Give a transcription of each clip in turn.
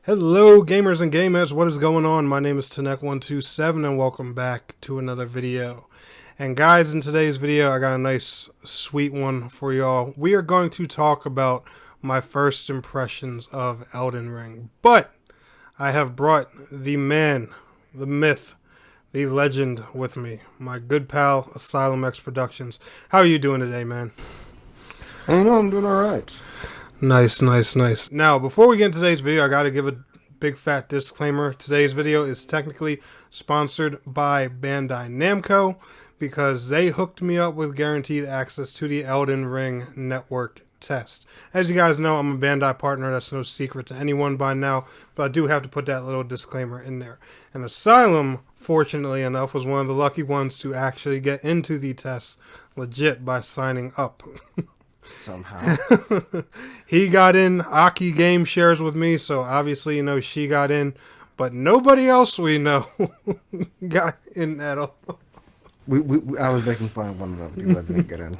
Hello, gamers and gamers. What is going on? My name is Tanek127, and welcome back to another video. And guys, in today's video, I got a nice, sweet one for y'all. We are going to talk about my first impressions of Elden Ring. But I have brought the man, the myth, the legend with me, my good pal, AsylumX Productions. How are you doing today, man? I know I'm doing alright. Nice, nice, nice. Now, before we get into today's video, I got to give a big fat disclaimer. Today's video is technically sponsored by Bandai Namco because they hooked me up with guaranteed access to the Elden Ring network test. As you guys know, I'm a Bandai partner. That's no secret to anyone by now, but I do have to put that little disclaimer in there. And Asylum, fortunately enough, was one of the lucky ones to actually get into the test legit by signing up. Somehow. He got in. Aki Game shares with me, so obviously, she got in. But nobody else we know got in at all. I was making fun of one of the people that didn't get in.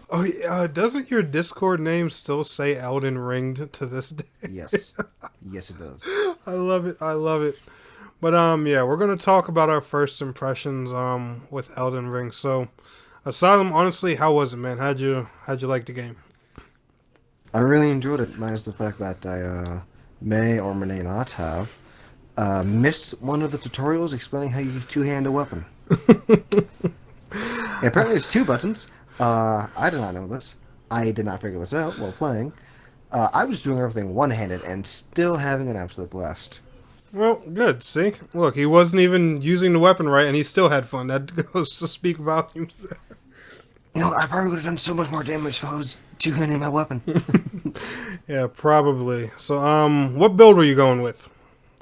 Oh, yeah. Doesn't your Discord name still say Elden Ringed to this day? Yes. Yes, it does. I love it. I love it. But, yeah, we're going to talk about our first impressions, with Elden Ring. So, Asylum, honestly, how was it, man? How'd you like the game? I really enjoyed it, minus the fact that I may or may not have missed one of the tutorials explaining how you two-hand a weapon. Apparently it's two buttons. I did not know this. I did not figure this out while playing. I was doing everything one-handed and still having an absolute blast. Well, good. See? Look, he wasn't even using the weapon right, and he still had fun. That goes to speak volumes there. I probably would have done so much more damage if I was two-handing my weapon. Yeah, probably. So, what build were you going with?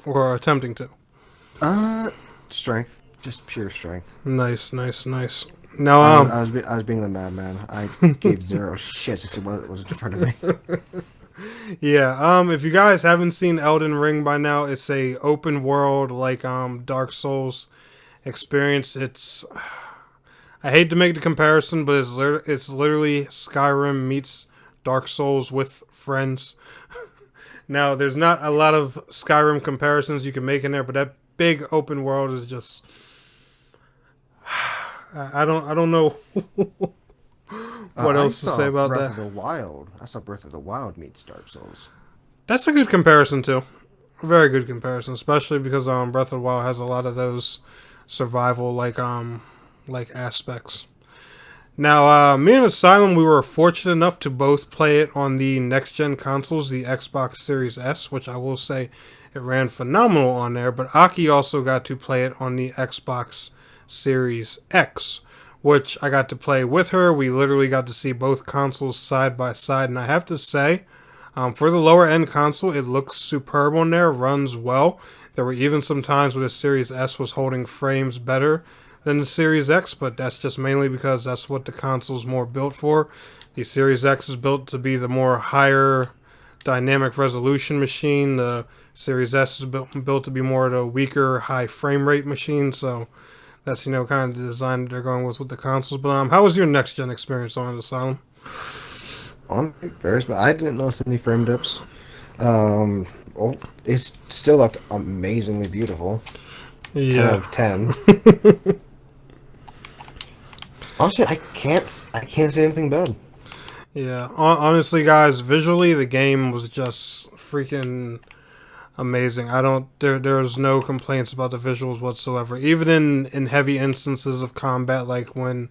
Or attempting to? Strength. Just pure strength. Nice, nice, nice. Now, I was being the madman. I gave zero shit to see what was in front of me. yeah, if you guys haven't seen Elden Ring by now, it's a open world, like, Dark Souls experience. I hate to make the comparison, but it's literally Skyrim meets Dark Souls with friends. Now, there's not a lot of Skyrim comparisons you can make in there, but that big open world is just... I don't know what else to say about Breath that. of the Wild. I saw Breath of the Wild meets Dark Souls. That's a good comparison, too. A very good comparison, especially because Breath of the Wild has a lot of those survival, like aspects. Now, me and Asylum, we were fortunate enough to both play it on the next-gen consoles, the Xbox Series S, which I will say it ran phenomenal on there, but Aki also got to play it on the Xbox Series X, which I got to play with her. We literally got to see both consoles side by side, and I have to say, for the lower-end console, it looks superb on there, runs well. There were even some times where the Series S was holding frames better than the Series X, but that's just mainly because that's what the console's more built for. The Series X is built to be the more higher dynamic resolution machine. The Series S is built to be more of the weaker high frame rate machine, so that's, kind of the design that they're going with the consoles. But how was your next gen experience on Asylum? I didn't notice any frame dips. It still looked amazingly beautiful. Yeah. 10 out of 10. Honestly, I can't say anything bad. Yeah, honestly, guys, visually the game was just freaking amazing. There's no complaints about the visuals whatsoever. Even in heavy instances of combat, like when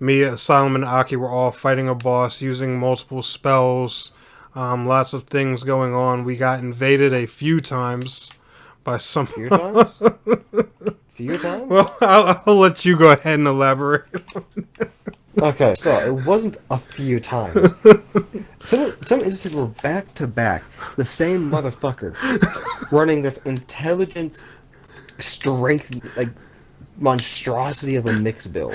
me, Asylum, and Aki were all fighting a boss using multiple spells, lots of things going on. We got invaded a few times by some. Few times? Few times? Well, I'll let you go ahead and elaborate. Okay, so it wasn't a few times. Some instances were back to back. The same motherfucker running this intelligence, strength, like monstrosity of a mix build.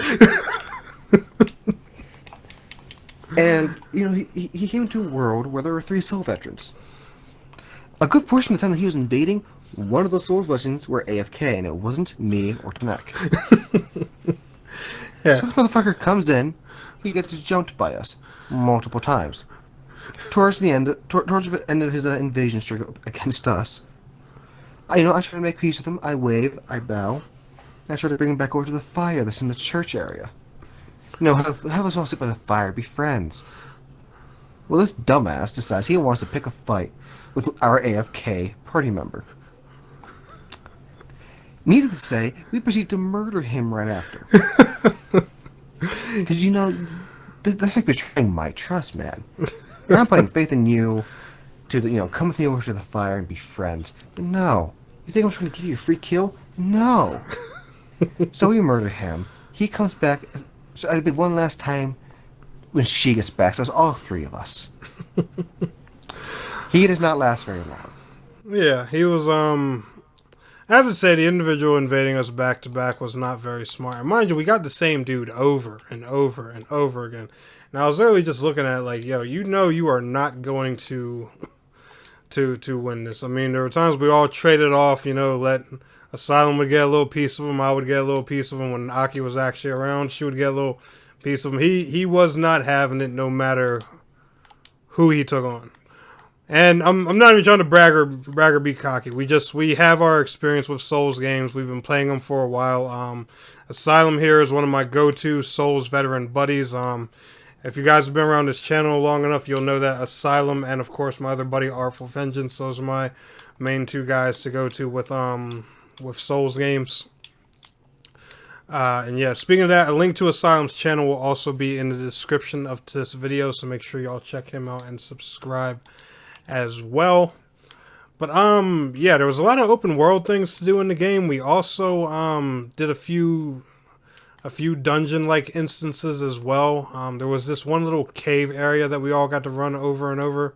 And he came to a world where there were 3 soul veterans. A good portion of the time that he was invading, one of those soul veterans were AFK, and it wasn't me or Tanek. Yeah. So this motherfucker comes in, he gets jumped by us multiple times. Towards the end of his invasion streak against us, I try to make peace with him. I wave, I bow, and I try to bring him back over to the fire that's in the church area. Have us all sit by the fire, be friends. Well, this dumbass decides he wants to pick a fight with our AFK party member. Needless to say, we proceed to murder him right after. Because, that's like betraying my trust, man. And I'm putting faith in you to, come with me over to the fire and be friends. But no. You think I'm trying to give you a free kill? No. So we murder him. He comes back. So it'll be one last time when she gets back. So it's all three of us. He does not last very long. Yeah, he was, I have to say, the individual invading us back to back was not very smart. And mind you, we got the same dude over and over and over again. And I was literally just looking at it like, yo, you are not going to win this. I mean, there were times we all traded off, let Asylum would get a little piece of him, I would get a little piece of him. When Aki was actually around, she would get a little piece of him. He was not having it no matter who he took on. And I'm not even trying to brag or be cocky. We have our experience with Souls games. We've been playing them for a while. Asylum here is one of my go-to Souls veteran buddies. If you guys have been around this channel long enough, you'll know that Asylum and of course my other buddy Artful Vengeance. Those are my main two guys to go to with Souls games. And yeah, speaking of that, a link to Asylum's channel will also be in the description of this video, so make sure y'all check him out and subscribe as well. But yeah, there was a lot of open world things to do in the game. We also did a few dungeon like instances as well. There was this one little cave area that we all got to run over and over.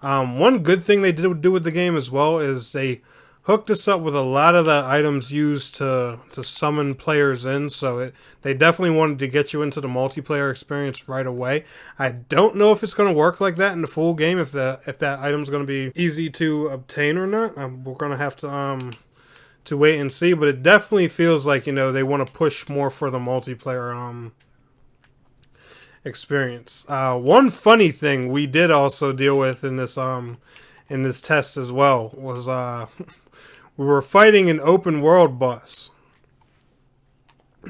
One good thing they did do with the game as well is they hooked us up with a lot of the items used to summon players in, so they definitely wanted to get you into the multiplayer experience right away. I don't know if it's going to work like that in the full game, if that item's going to be easy to obtain or not. We're going to have to wait and see, but it definitely feels like, they want to push more for the multiplayer experience. One funny thing we did also deal with in this test as well was we were fighting an open world boss.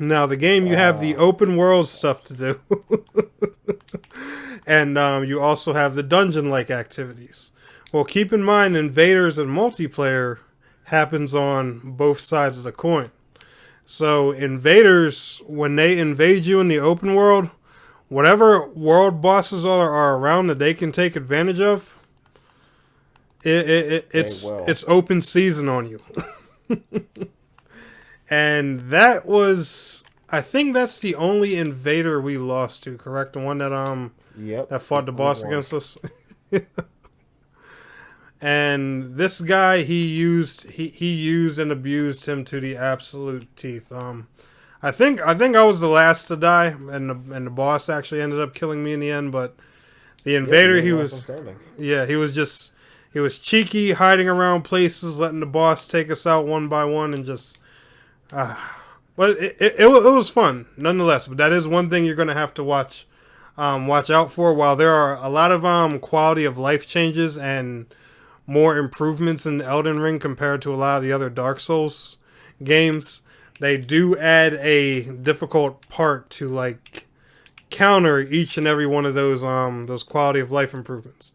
Now, the game, you have the open world stuff to do. And you also have the dungeon-like activities. Well, keep in mind, invaders and multiplayer happens on both sides of the coin. So, invaders, when they invade you in the open world, whatever world bosses are around that they can take advantage of, it's open season on you. And that was, I think that's the only invader we lost to, correct? The one that fought the boss against us. And this guy, he used and abused him to the absolute teeth. I think I was the last to die, and the boss actually ended up killing me in the end. But the invader, he was cheeky, hiding around places, letting the boss take us out one by one, and just... but it was fun, nonetheless. But that is one thing you're going to have to watch out for. While there are a lot of quality of life changes and more improvements in Elden Ring compared to a lot of the other Dark Souls games, they do add a difficult part to counter each and every one of those quality of life improvements.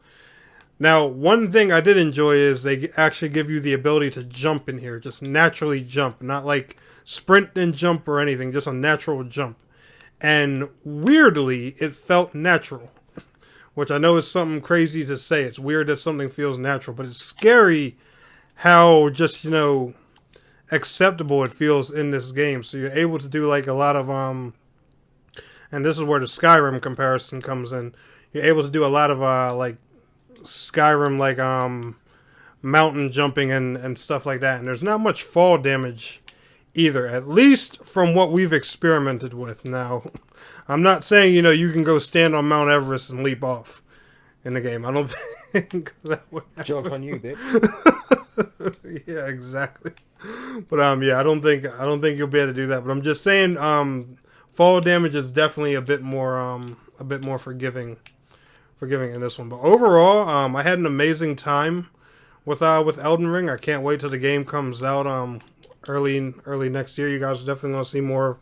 Now, one thing I did enjoy is they actually give you the ability to jump in here, just naturally jump, not like sprint and jump or anything, just a natural jump. And weirdly, it felt natural, which I know is something crazy to say. It's weird that something feels natural, but it's scary how just, acceptable it feels in this game. So you're able to do a lot of, and this is where the Skyrim comparison comes in. You're able to do a lot of, Skyrim mountain jumping and stuff like that, and there's not much fall damage either, at least from what we've experimented with. Now, I'm not saying you can go stand on Mount Everest and leap off in the game. I don't think that would happen. Joke on you, bitch. Yeah, exactly. But yeah, I don't think you'll be able to do that. But I'm just saying, fall damage is definitely a bit more forgiving in this one. But overall, I had an amazing time with Elden Ring, I can't wait till the game comes out early next year. You guys are definitely gonna see more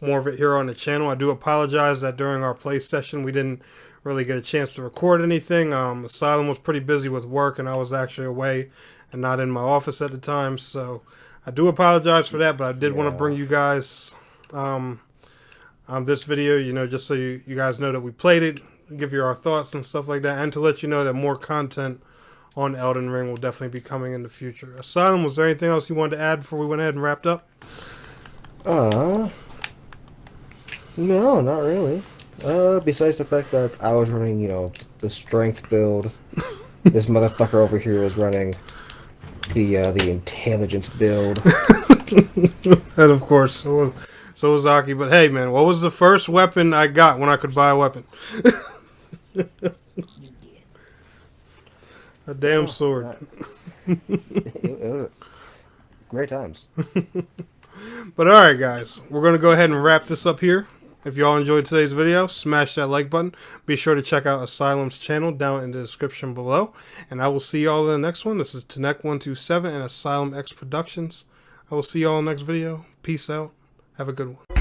of it here on the channel. I do apologize that during our play session we didn't really get a chance to record anything. Asylum was pretty busy with work, and I was actually away and not in my office at the time, so I do apologize for that. But I did want to bring you guys this video, just so you guys know that we played it, give you our thoughts and stuff like that, and to let you know that more content on Elden Ring will definitely be coming in the future. Asylum, was there anything else you wanted to add before we went ahead and wrapped up? No, not really. Besides the fact that I was running, the strength build, this motherfucker over here was running the intelligence build. And of course, so was Aki. But hey, man, what was the first weapon I got when I could buy a weapon? A damn sword. Great times. But alright, guys, we're going to go ahead and wrap this up here. If y'all enjoyed today's video, smash that like button. Be sure to check out Asylum's channel down in the description below. And I will see y'all in the next one. This is Tanek127 and AsylumX Productions. I will see y'all in the next video. Peace out. Have a good one.